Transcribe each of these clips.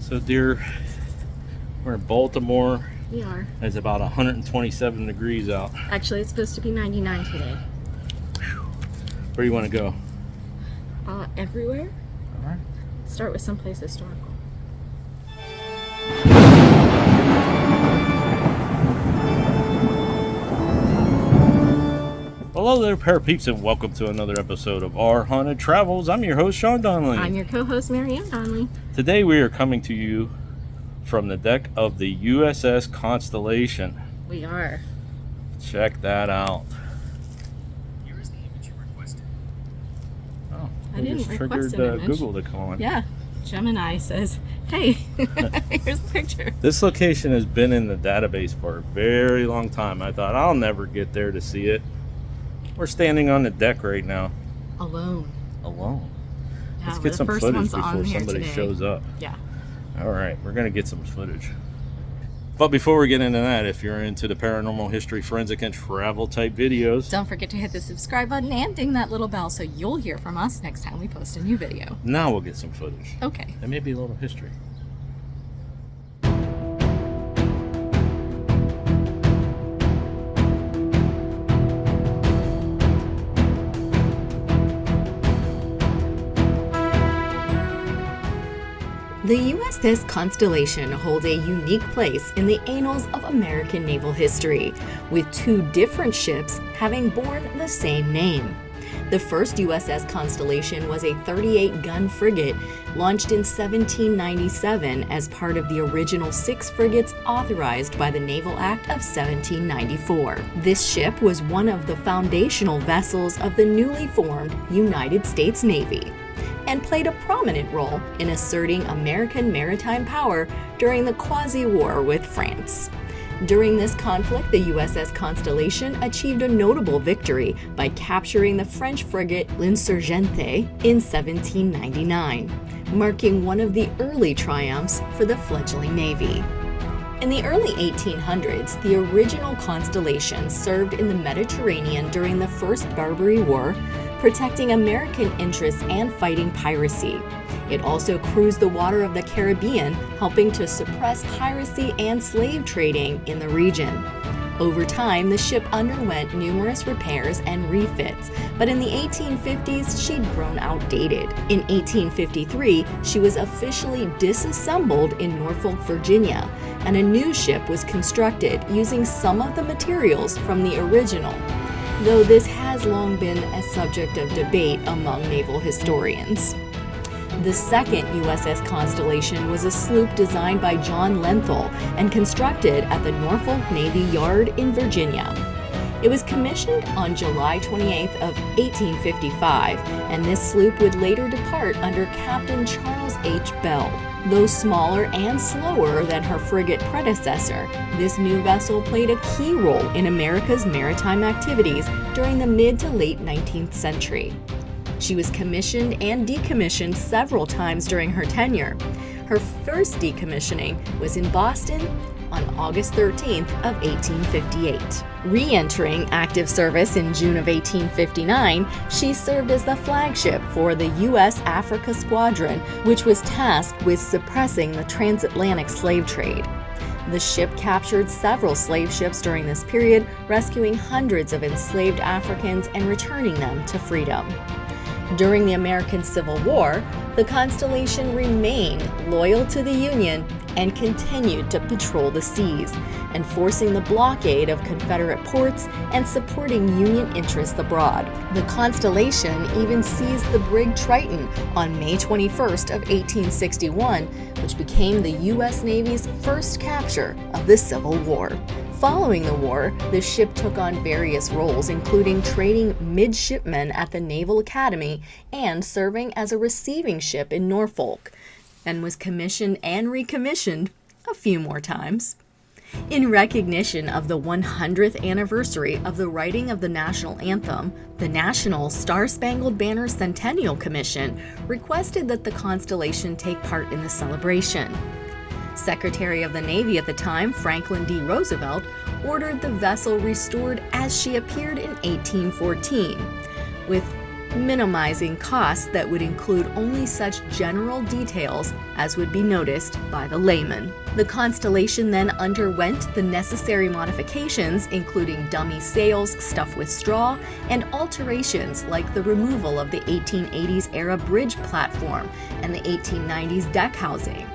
So, dear, we're in Baltimore. We are. It's about 127 degrees out. Actually, it's supposed to be 99 today. Where do you want to go? Everywhere. All right. Let's start with someplace historical. Hello there, pair of peeps, and welcome to another episode of Our Haunted Travels. I'm your host, Sean Donnelly. I'm your co-host, Marianne Donnelly. Today we are coming to you from the deck of the USS Constellation. We are. Check that out. Here is the image you requested. Oh, I didn't request triggered an image. Google to come on. Yeah. Gemini says, hey, here's the picture. This location has been in the database for a very long time. I thought I'll never get there to see it. We're standing on the deck right now. Alone. Yeah, Let's get some first footage ones on before here somebody today. shows up. Yeah. All right, we're going to get some footage. But before we get into that, if you're into the paranormal, history, forensic, and travel type videos, Don't forget to hit the subscribe button and ding that little bell so you'll hear from us next time we post a new video. now we'll get some footage. Okay. And maybe a little history. The USS Constellation holds a unique place in the annals of American naval history, with two different ships having borne the same name. The first USS Constellation was a 38-gun frigate launched in 1797 as part of the original 6 frigates authorized by the Naval Act of 1794. This ship was one of the foundational vessels of the newly formed United States Navy, and played a prominent role in asserting American maritime power during the Quasi-War with France. During this conflict, the USS Constellation achieved a notable victory by capturing the French frigate L'Insurgente in 1799, marking one of the early triumphs for the fledgling Navy. In the early 1800s, the original Constellation served in the Mediterranean during the First Barbary War, protecting American interests and fighting piracy. It also cruised the water of the Caribbean, helping to suppress piracy and slave trading in the region. Over time, the ship underwent numerous repairs and refits, but in the 1850s, she'd grown outdated. In 1853, she was officially disassembled in Norfolk, Virginia, and a new ship was constructed using some of the materials from the original, though this has long been a subject of debate among naval historians. The second USS Constellation was a sloop designed by John Lenthal and constructed at the Norfolk Navy Yard in Virginia. It was commissioned on July 28th of 1855, and this sloop would later depart under Captain Charles H. Bell. Though smaller and slower than her frigate predecessor, this new vessel played a key role in America's maritime activities during the mid to late 19th century. She was commissioned and decommissioned several times during her tenure. Her first decommissioning was in Boston on August 13th of 1858. Re-entering active service in June of 1859, she served as the flagship for the U.S. Africa Squadron, which was tasked with suppressing the transatlantic slave trade. The ship captured several slave ships during this period, rescuing hundreds of enslaved Africans and returning them to freedom. During the American Civil War, the Constellation remained loyal to the Union and continued to patrol the seas, enforcing the blockade of Confederate ports and supporting Union interests abroad. The Constellation even seized the brig Triton on May 21st of 1861, which became the U.S. Navy's first capture of the Civil War. Following the war, the ship took on various roles, including training midshipmen at the Naval Academy and serving as a receiving ship in Norfolk, and was commissioned and recommissioned a few more times. In recognition of the 100th anniversary of the writing of the national anthem, the National Star-Spangled Banner Centennial Commission requested that the Constellation take part in the celebration. Secretary of the Navy at the time, Franklin D. Roosevelt, ordered the vessel restored as she appeared in 1814, with minimizing costs that would include only such general details as would be noticed by the layman. The Constellation then underwent the necessary modifications, including dummy sails stuffed with straw, and alterations like the removal of the 1880s-era bridge platform and the 1890s deck housing.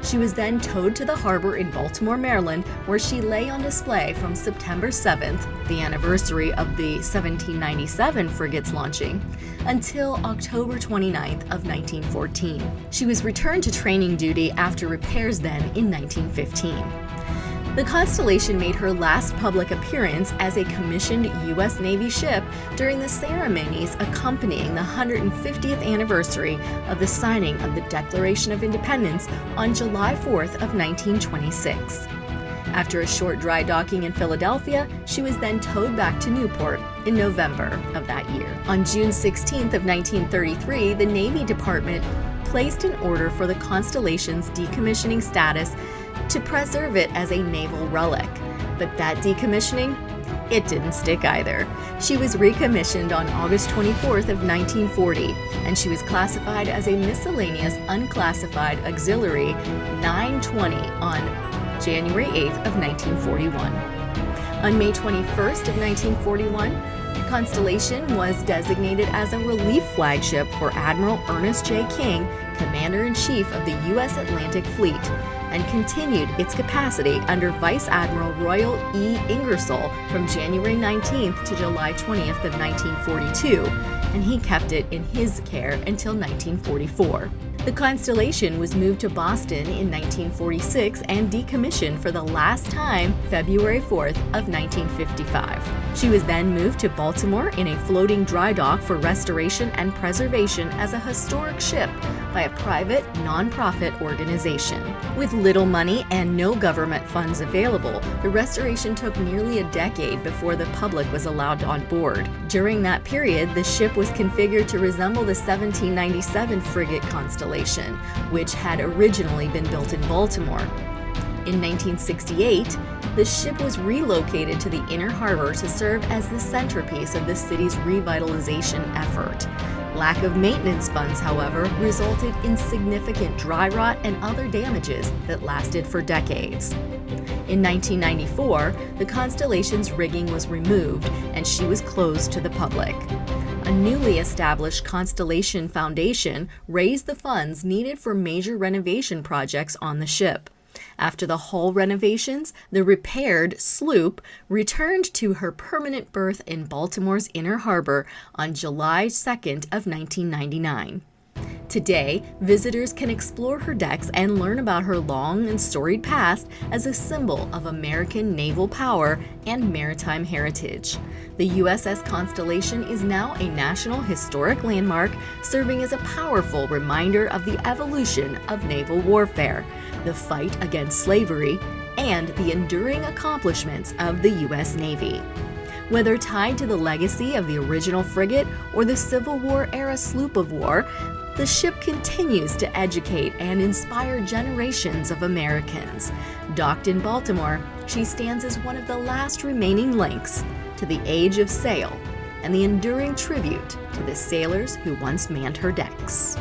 She was then towed to the harbor in Baltimore, Maryland, where she lay on display from September 7th, the anniversary of the 1797 frigate's launching, until October 29th of 1914. She was returned to training duty after repairs then in 1915. The Constellation made her last public appearance as a commissioned U.S. Navy ship during the ceremonies accompanying the 150th anniversary of the signing of the Declaration of Independence on July 4th of 1926. After a short dry docking in Philadelphia, she was then towed back to Newport in November of that year. On June 16th of 1933, the Navy Department placed an order for the Constellation's decommissioning status to preserve it as a naval relic. But that decommissioning, it didn't stick either. She was recommissioned on August 24th of 1940, and she was classified as a miscellaneous unclassified auxiliary 920 on January 8th of 1941. On May 21st of 1941, the Constellation was designated as a relief flagship for Admiral Ernest J. King, Commander-in-Chief of the U.S. Atlantic Fleet, and continued its capacity under Vice Admiral Royal E. Ingersoll from January 19th to July 20th of 1942, and he kept it in his care until 1944. The Constellation was moved to Boston in 1946 and decommissioned for the last time February 4th of 1955. She was then moved to Baltimore in a floating dry dock for restoration and preservation as a historic ship by a private, nonprofit organization. With little money and no government funds available, the restoration took nearly a decade before the public was allowed on board. During that period, the ship was configured to resemble the 1797 frigate Constellation, which had originally been built in Baltimore. In 1968, the ship was relocated to the inner harbor to serve as the centerpiece of the city's revitalization effort. Lack of maintenance funds, however, resulted in significant dry rot and other damages that lasted for decades. In 1994, the Constellation's rigging was removed and she was closed to the public. A newly established Constellation Foundation raised the funds needed for major renovation projects on the ship. After the hull renovations, the repaired sloop returned to her permanent berth in Baltimore's Inner Harbor on July 2nd of 1999. Today, visitors can explore her decks and learn about her long and storied past as a symbol of American naval power and maritime heritage. The USS Constellation is now a National Historic Landmark, serving as a powerful reminder of the evolution of naval warfare, the fight against slavery, and the enduring accomplishments of the U.S. Navy. Whether tied to the legacy of the original frigate or the Civil War-era sloop of war, the ship continues to educate and inspire generations of Americans. Docked in Baltimore, she stands as one of the last remaining links to the age of sail and the enduring tribute to the sailors who once manned her decks.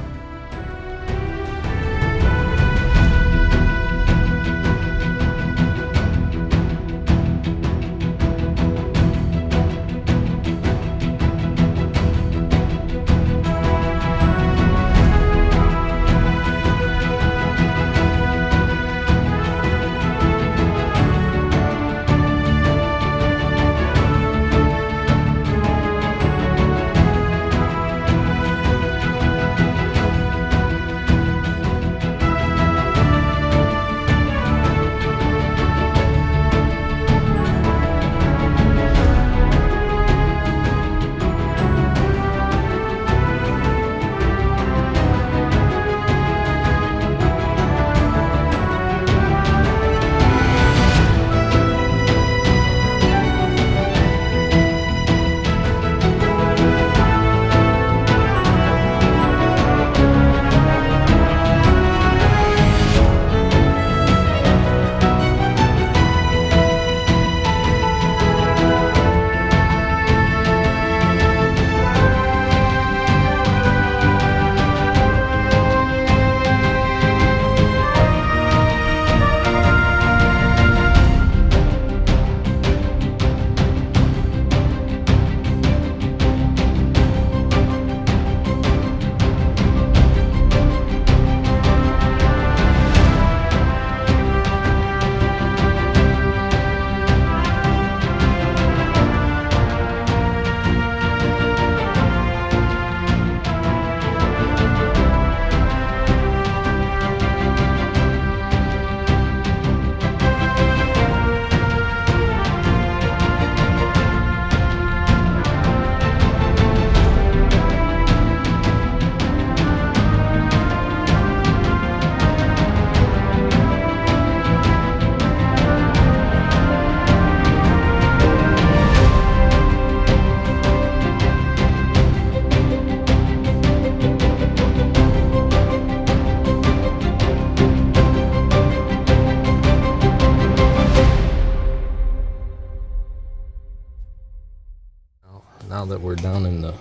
Now that we're down in the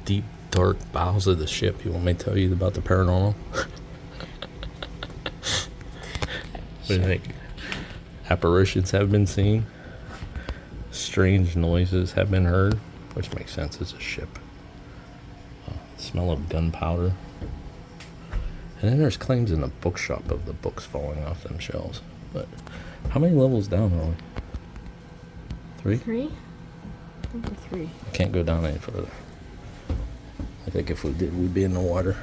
deep, dark bowels of the ship, you want me to tell you about the paranormal? What do you think? Apparitions have been seen. Strange noises have been heard, which makes sense, it's a ship. Smell of gunpowder. And then there's claims in the bookshop of the books falling off them shelves. But how many levels down are we? 3? 3? I think we're 3. I can't go down any further. I think if we did, we'd be in the water.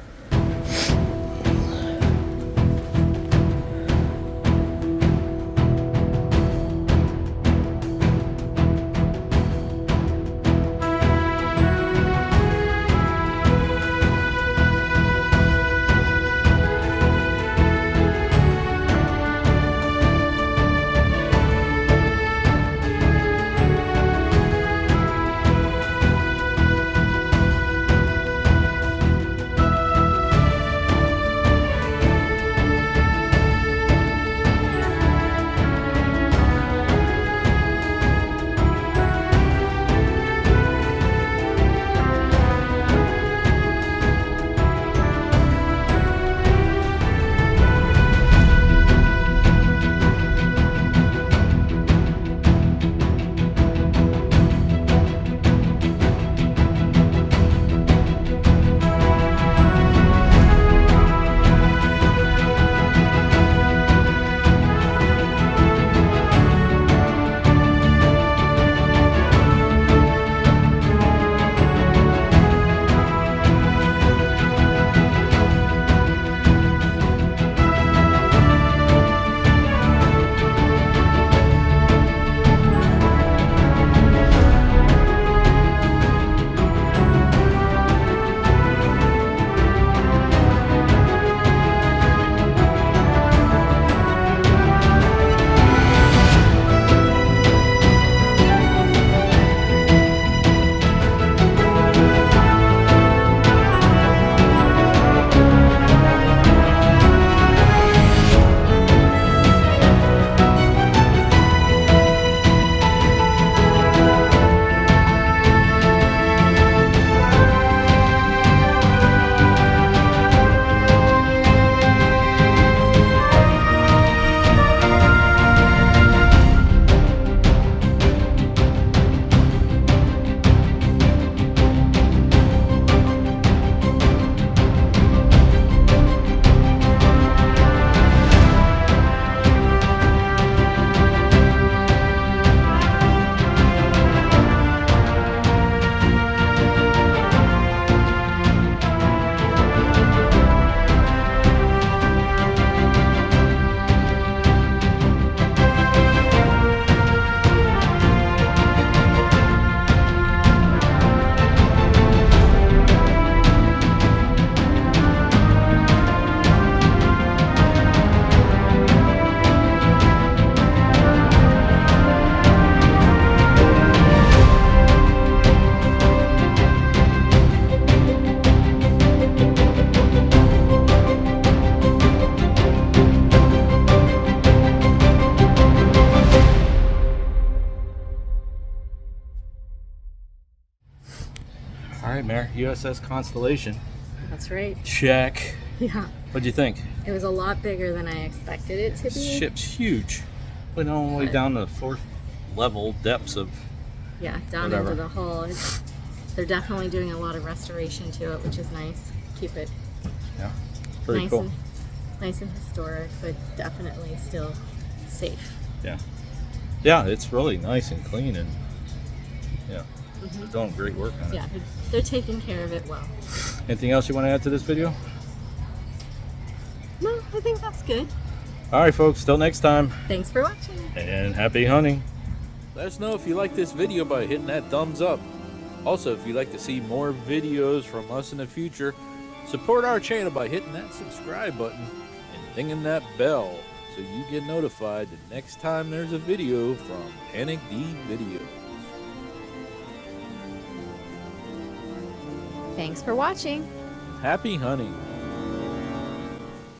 All right, Mare, USS Constellation. That's right. Check. Yeah. What'd you think? It was a lot bigger than I expected it to be. This ship's huge. Went all the way down to the 4th level depths of... Yeah, down whatever. into the hull. They're definitely doing a lot of restoration to it, which is nice. Keep it Yeah, pretty nice cool. Nice and historic, but definitely still safe. Yeah. Yeah, it's really nice and clean, and yeah, they're doing great work on it. Yeah, they're taking care of it well. Anything else you want to add to this video? No, I think that's good. All right, folks, till next time, Thanks for watching. and happy hunting. Let us know if you like this video by hitting that thumbs up. Also, if you'd like to see more videos from us in the future, support our channel by hitting that subscribe button and dinging that bell so you get notified the next time there's a video from Panic D Videos. Thanks for watching. Happy hunting!